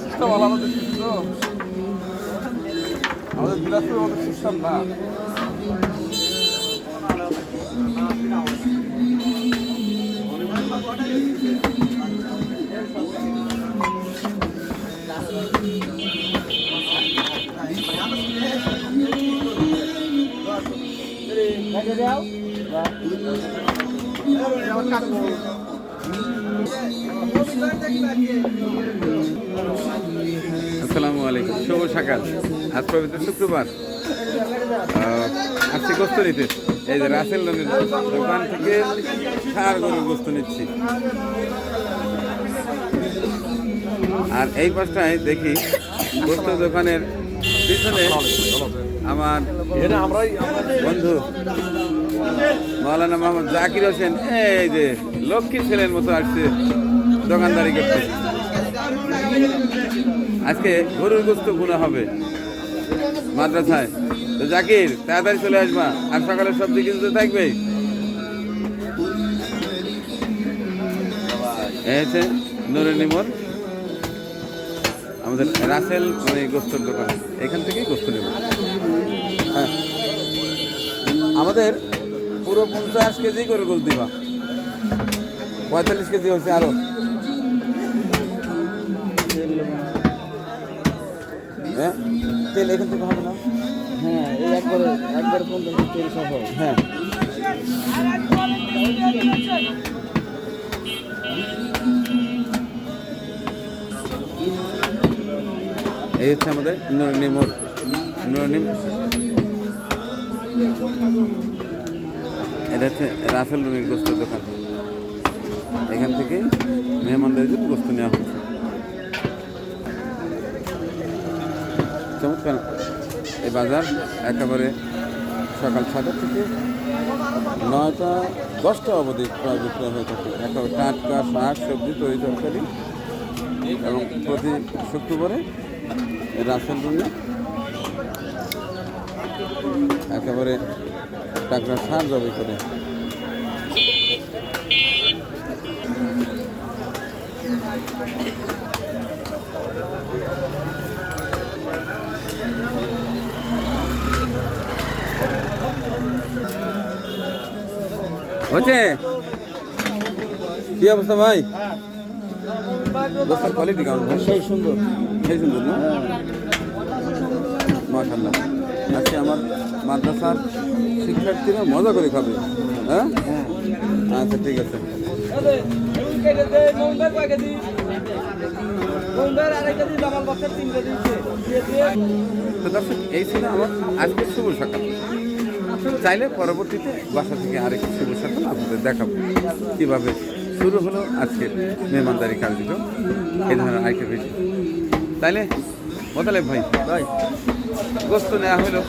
System আলাদা দেখছি তো আমাদের দিনাজপুরের মতো সিস্টেম না। আসসালামু আলাইকুম, শুভ সকাল। আজ পবিত্র শুক্রবার। আসছি গোস্ত নিতে। এই যে রাসেল দোকান থেকে ষাঁড় গরুর গোস্ত নিচ্ছি। আর এই পাশটায় দেখি গোস্ত দোকানের পিছনে আমার বন্ধু মাওলানা মোহাম্মদ জাকির হোসেন এই যে লক্ষ্মী ছেলের মতো আসছে দোকানদারি করতে। আজকে গরুর গোস্ত গুনা হবে মাদ্রাসায়। তো জাকির, তাড়াতাড়ি চলে আসবা, আর সকালে সবজি কিনতে থাকবে। এসে নুরে নিমর আমাদের রাসেল মানে গোস্তর দোকান, এখান থেকেই গোস্ত নেব। হ্যাঁ, আমাদের পুরো 50 কেজি করে গোস্ত দিবা। 45 কেজি হচ্ছে আরো। হ্যাঁ, তেল এখান থেকে হবে না? হ্যাঁ, এই একবারে 50 তেল সহ। হ্যাঁ, এই হচ্ছে আমাদের নুরনিম। এটা হচ্ছে রাসেল রুমির গোস্তের দোকান। এখান থেকে মেহমানদের জন্য গোস্ত নেওয়া হচ্ছে। চমৎকার এই বাজার একেবারে সকাল 6টা থেকে 9টা 10টা অবধি প্রায় বিক্রয় হয়ে থাকে। একেবারে টাটকা শাক সবজি তরি তরকারি, এবং প্রতি শুক্রবারে রাসেল রুমে একেবারে টাটকা সার জবাই করে। হচ্ছে কি অবস্থা ভাই? গোস্তের কোয়ালিটি কেমন ভাই? সেই সুন্দর, সেই সুন্দর না? মাশাআল্লাহ। আজকে আমার মাদ্রাসার শিক্ষার্থীরা মজা করে খাবে। হ্যাঁ, আচ্ছা ঠিক আছে। তো দর্শক, এই ছিল আমার আজকে শুভ সকাল। চাইলে পরবর্তীতে বাসা থেকে আরেকটি শুভ সকাল আপনাদের দেখাবো কীভাবে শুরু হলো আজকের মেহমানদারি কার্যক্রম, এই ধরনের আরেকটা ভিডিও। তাইলে মোতালেব ভাই, গোস্ত নেওয়া হলো,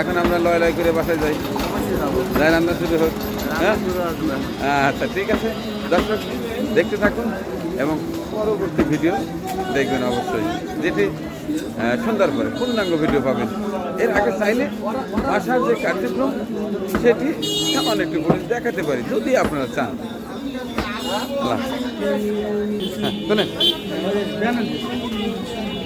এখন আমরা লয় লয় করে বাসায় যাই, রান্না শুরু হোক। হ্যাঁ, আচ্ছা ঠিক আছে। দর্শক দেখতে থাকুন এবং পরবর্তী ভিডিও দেখবেন অবশ্যই, যেটি সুন্দর করে পূর্ণাঙ্গ ভিডিও পাবেন। এর আগে চাইলে বাসার যে কার্যক্রম সেটি সামান্য একটু করে দেখাতে পারি যদি আপনারা চান। হ্যাঁ,